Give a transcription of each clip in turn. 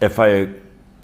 FIA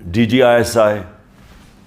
DGISI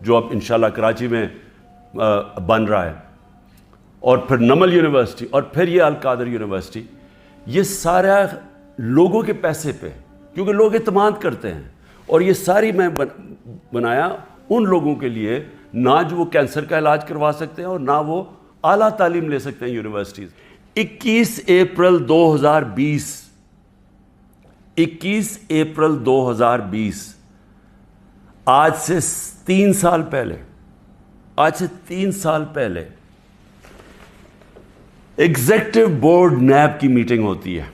جو اب انشاءاللہ کراچی میں بن رہا ہے، اور پھر نمل یونیورسٹی، اور پھر یہ القادر یونیورسٹی، یہ سارا لوگوں کے پیسے پہ، کیونکہ لوگ اعتماد کرتے ہیں. اور یہ ساری میں بنایا ان لوگوں کے لیے نہ جو وہ کینسر کا علاج کروا سکتے ہیں اور نہ وہ اعلیٰ تعلیم لے سکتے ہیں یونیورسٹیز. 21 اپریل 2020 آج سے 3 سال پہلے ایگزیکٹو بورڈ نیب کی میٹنگ ہوتی ہے،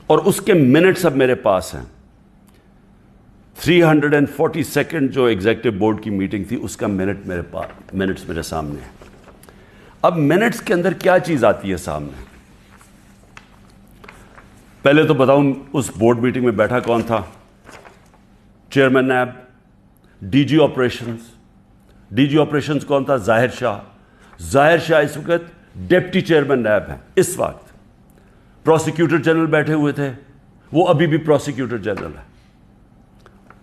اور اس کے منٹس اب میرے پاس ہیں. 342 جو ایگزیکٹو بورڈ کی میٹنگ تھی، اس کا منٹس میرے سامنے ہے. اب منٹس کے اندر کیا چیز آتی ہے سامنے؟ پہلے تو بتاؤں اس بورڈ میٹنگ میں بیٹھا کون تھا؟ Chairman NAB. D G operations کون تھا؟ ظاہر شاہ اس وقت ڈپٹی چیئرمین نیب ہیں اس وقت. پروسیکیوٹر جنرل بیٹھے ہوئے تھے، وہ ابھی بھی پروسیکیوٹر جنرل ہے.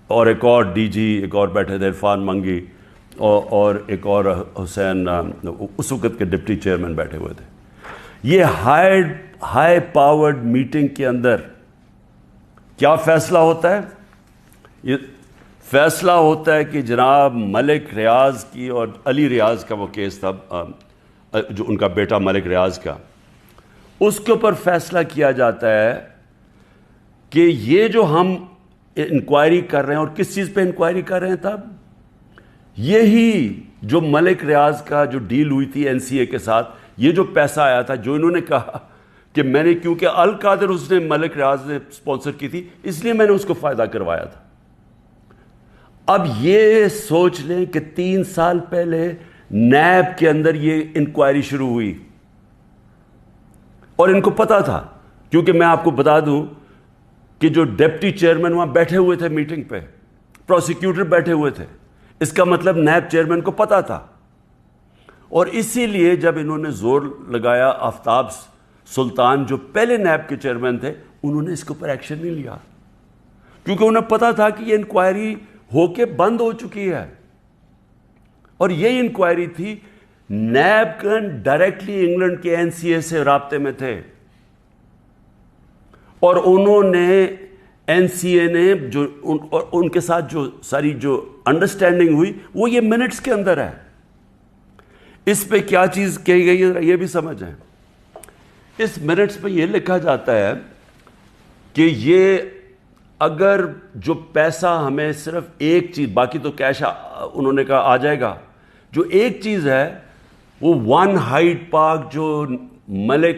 اور ایک اور ڈی جی ایک اور بیٹھے تھے، عرفان منگی، اور ایک اور حسین، اس وقت کے ڈپٹی چیئرمین بیٹھے ہوئے تھے. یہ ہائی پاورڈ میٹنگ کے اندر کیا فیصلہ ہوتا ہے؟ یہ فیصلہ ہوتا ہے کہ جناب ملک ریاض کی اور علی ریاض کا وہ کیس تھا، جو ان کا بیٹا ملک ریاض کا، اس کے اوپر فیصلہ کیا جاتا ہے کہ یہ جو ہم انکوائری کر رہے ہیں، اور کس چیز پہ انکوائری کر رہے ہیں تب؟ یہی جو ملک ریاض کا جو ڈیل ہوئی تھی این سی اے کے ساتھ، یہ جو پیسہ آیا تھا، جو انہوں نے کہا کہ میں نے، کیونکہ القادر اس نے ملک ریاض نے سپانسر کی تھی، اس لیے میں نے اس کو فائدہ کروایا تھا. اب یہ سوچ لیں کہ 3 سال پہلے نیب کے اندر یہ انکوائری شروع ہوئی، اور ان کو پتا تھا، کیونکہ میں آپ کو بتا دوں کہ جو ڈپٹی چیئرمین وہاں بیٹھے ہوئے تھے میٹنگ پہ، پروسیکیوٹر بیٹھے ہوئے تھے، اس کا مطلب نیب چیئرمین کو پتا تھا. اور اسی لیے جب انہوں نے زور لگایا، آفتاب سلطان جو پہلے نیب کے چیئرمین تھے، انہوں نے اس کے اوپر ایکشن نہیں لیا، کیونکہ انہیں پتا تھا کہ یہ انکوائری ہو کے بند ہو چکی ہے. اور یہ انکوائری تھی، نیب ڈائریکٹلی انگلینڈ کے این سی اے سے رابطے میں تھے، اور انہوں نے این سی اے نے جو ان کے ساتھ جو ساری جو انڈرسٹینڈنگ ہوئی، وہ یہ منٹس کے اندر ہے. اس پہ کیا چیز کہی گئی ہے یہ بھی سمجھیں. اس منٹس پہ یہ لکھا جاتا ہے کہ یہ اگر جو پیسہ ہمیں صرف ایک چیز، باقی تو کیش انہوں نے کہا آ جائے گا، جو ایک چیز ہے وہ 1 ہائیڈ پارک جو ملک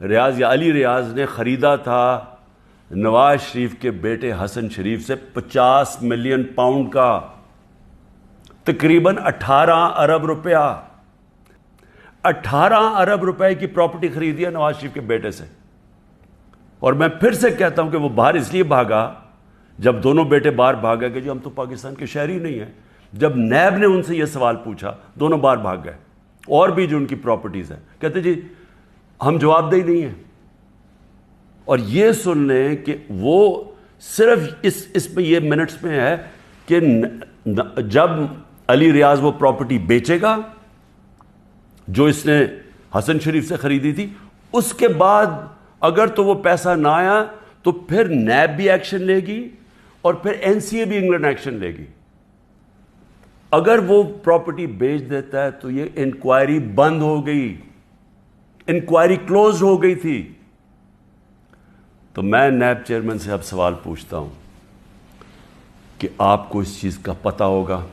ریاض یا علی ریاض نے خریدا تھا نواز شریف کے بیٹے حسن شریف سے 50 ملین پاؤنڈ کا، تقریباً 18 ارب روپیہ، 18 ارب روپے کی پراپرٹی خریدی ہے نواز شریف کے بیٹے سے. اور میں پھر سے کہتا ہوں کہ وہ باہر اس لیے بھاگا، جب دونوں بیٹے باہر بھاگ گئے کہ جو ہم تو پاکستان کے شہری نہیں ہیں. جب نیب نے ان سے یہ سوال پوچھا، دونوں باہر بھاگ گئے. اور بھی جو ان کی پراپرٹیز ہیں، کہتے جی ہم جواب دہی نہیں ہیں. اور یہ سن لیں کہ وہ صرف اس میں یہ منٹس میں ہے کہ جب علی ریاض وہ پراپرٹی بیچے گا جو اس نے حسن شریف سے خریدی تھی، اس کے بعد اگر تو وہ پیسہ نہ آیا تو پھر نیب بھی ایکشن لے گی اور پھر این سی اے بھی انگلینڈ ایکشن لے گی. اگر وہ پراپرٹی بیچ دیتا ہے تو یہ انکوائری بند ہو گئی، انکوائری کلوز ہو گئی تھی. تو میں نیب چیئرمین سے اب سوال پوچھتا ہوں کہ آپ کو اس چیز کا پتہ ہوگا،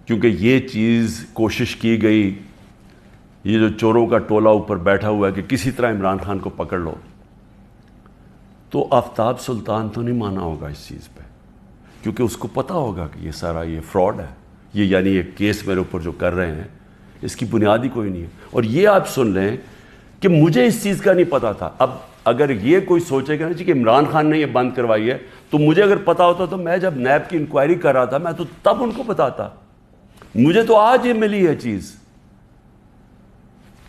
کیونکہ یہ چیز کوشش کی گئی، یہ جو چوروں کا ٹولہ اوپر بیٹھا ہوا ہے کہ کسی طرح عمران خان کو پکڑ لو، تو آفتاب سلطان تو نہیں مانا ہوگا اس چیز پہ، کیونکہ اس کو پتہ ہوگا کہ یہ سارا یہ فراڈ ہے، یہ یعنی یہ کیس میرے اوپر جو کر رہے ہیں اس کی بنیاد ہی کوئی نہیں ہے. اور یہ آپ سن لیں کہ مجھے اس چیز کا نہیں پتا تھا. اب اگر یہ کوئی سوچے گا نا جی کہ عمران خان نے یہ بند کروائی ہے، تو مجھے اگر پتا ہوتا تو میں جب نیب کی انکوائری کر رہا تھا میں تو تب ان کو بتاتا. مجھے تو آج یہ ملی ہے چیز.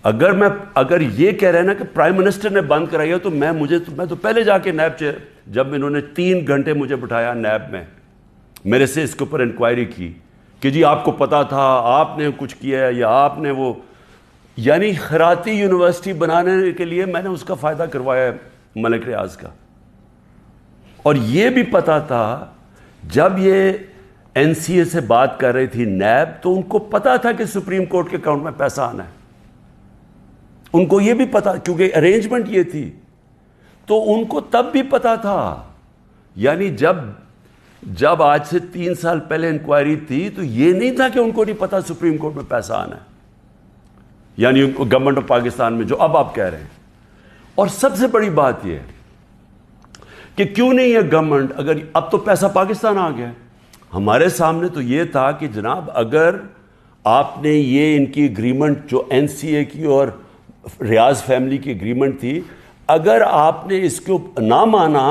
اگر یہ کہہ رہے ہیں نا کہ پرائم منسٹر نے بند کرائی ہے، تو میں تو پہلے جا کے نیب جب انہوں نے 3 گھنٹے مجھے بٹھایا نیب میں میرے سے اس کے اوپر انکوائری کی کہ جی آپ کو پتا تھا، آپ نے کچھ کیا ہے یا آپ نے وہ، یعنی خیراتی یونیورسٹی بنانے کے لیے میں نے اس کا فائدہ کروایا ہے ملک ریاض کا. اور یہ بھی پتا تھا جب یہ این سی اے سے بات کر رہی تھی نیب، تو ان کو پتا تھا کہ سپریم کورٹ کے اکاؤنٹ میں پیسہ آنا ہے. ان کو یہ بھی پتا، کیونکہ ارینجمنٹ یہ تھی، تو ان کو تب بھی پتا تھا. یعنی جب آج سے 3 سال پہلے انکوائری تھی تو یہ نہیں تھا کہ ان کو نہیں پتا سپریم کورٹ میں پیسہ آنا ہے، یعنی گورنمنٹ آف پاکستان میں جو اب آپ کہہ رہے ہیں. اور سب سے بڑی بات یہ ہے کہ کیوں نہیں ہے گورنمنٹ، اگر اب تو پیسہ پاکستان آ گیا. ہمارے سامنے تو یہ تھا کہ جناب اگر آپ نے یہ ان کی اگریمنٹ جو این سی اے کی اور ریاض فیملی کی اگریمنٹ تھی، اگر آپ نے اس کو نہ مانا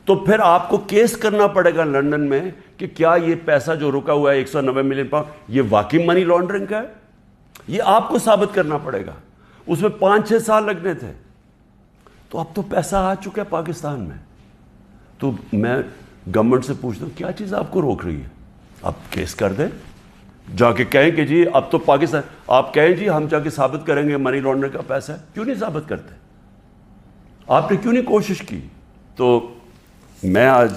تو پھر آپ کو کیس کرنا پڑے گا لندن میں کہ کیا یہ پیسہ جو رکا ہوا ہے 190 ملین پاؤنڈ یہ واقعی منی لانڈرنگ کا ہے. یہ آپ کو ثابت کرنا پڑے گا. اس میں 5-6 سال لگنے تھے. تو اب تو پیسہ آ چکا ہے پاکستان میں. تو میں گورنمنٹ سے پوچھتا ہوں کیا چیز آپ کو روک رہی ہے؟ آپ کیس کر دیں، جا کے کہیں کہ جی اب تو پاکستان، آپ کہیں جی ہم جا کے ثابت کریں گے منی لانڈرنگ کا پیسہ ہے. کیوں نہیں ثابت کرتے؟ آپ نے کیوں نہیں کوشش کی؟ تو میں آج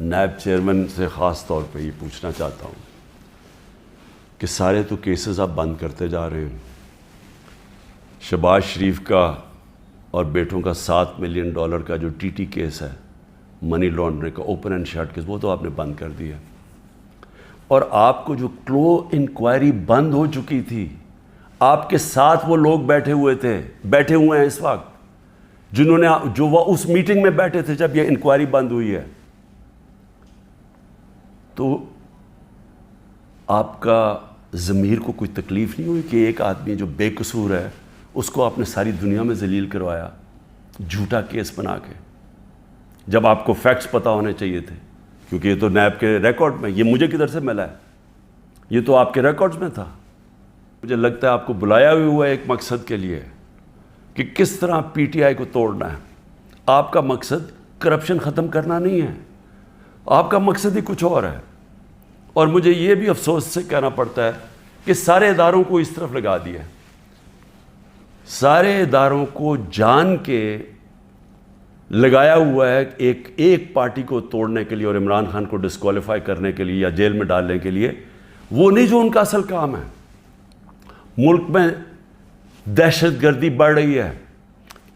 نائب چیئرمین سے خاص طور پہ یہ پوچھنا چاہتا ہوں کہ سارے تو کیسز آپ بند کرتے جا رہے ہیں. شہباز شریف کا اور بیٹوں کا $7 ملین کا جو ٹی ٹی کیس ہے منی لانڈرنگ کا، اوپن اینڈ شٹ کیس، وہ تو آپ نے بند کر دیا. اور آپ کو جو کلو انکوائری بند ہو چکی تھی، آپ کے ساتھ وہ لوگ بیٹھے ہوئے ہیں اس وقت جنہوں نے جو وہ اس میٹنگ میں بیٹھے تھے جب یہ انکوائری بند ہوئی ہے. تو آپ کا ضمیر کو کوئی تکلیف نہیں ہوئی کہ ایک آدمی جو بے قصور ہے اس کو آپ نے ساری دنیا میں ذلیل کروایا جھوٹا کیس بنا کے، جب آپ کو فیکٹس پتہ ہونے چاہیے تھے؟ کیونکہ یہ تو نیب کے ریکارڈ میں، یہ مجھے کدھر سے ملا ہے؟ یہ تو آپ کے ریکارڈز میں تھا. مجھے لگتا ہے آپ کو بلایا ہوا ہے ایک مقصد کے لیے کہ کس طرح پی ٹی آئی کو توڑنا ہے. آپ کا مقصد کرپشن ختم کرنا نہیں ہے، آپ کا مقصد ہی کچھ اور ہے. اور مجھے یہ بھی افسوس سے کہنا پڑتا ہے کہ سارے اداروں کو اس طرف لگا دیا ہے. سارے اداروں کو جان کے لگایا ہوا ہے ایک پارٹی کو توڑنے کے لیے اور عمران خان کو ڈسکوالیفائی کرنے کے لیے یا جیل میں ڈالنے کے لیے. وہ نہیں جو ان کا اصل کام ہے. ملک میں دہشت گردی بڑھ رہی ہے.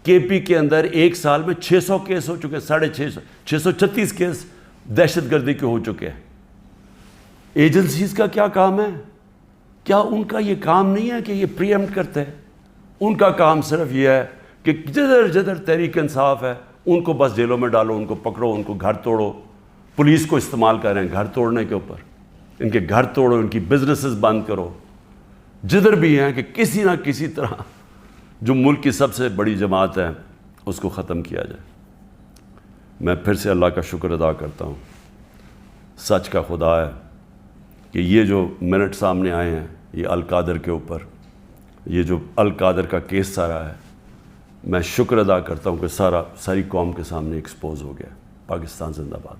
کے پی کے اندر ایک سال میں 600 کیس ہو چکے، 636 کیس دہشت گردی کے ہو چکے ہیں. ایجنسیز کا کیا کام ہے؟ کیا ان کا یہ کام نہیں ہے کہ یہ پری ایمپٹ کرتے ہیں؟ ان کا کام صرف یہ ہے کہ جدھر تحریک انصاف ہے ان کو بس جیلوں میں ڈالو، ان کو پکڑو، ان کو گھر توڑو. پولیس کو استعمال کر رہے ہیں گھر توڑنے کے اوپر. ان کے گھر توڑو، ان کی بزنسز بند کرو، جدھر بھی ہیں، کہ کسی نہ کسی طرح جو ملک کی سب سے بڑی جماعت ہے اس کو ختم کیا جائے. میں پھر سے اللہ کا شکر ادا کرتا ہوں. سچ کا خدا ہے کہ یہ جو منٹ سامنے آئے ہیں یہ القادر کے اوپر، یہ جو القادر کا کیس سارا ہے، میں شکر ادا کرتا ہوں کہ ساری قوم کے سامنے ایکسپوز ہو گیا. پاکستان زندہ باد.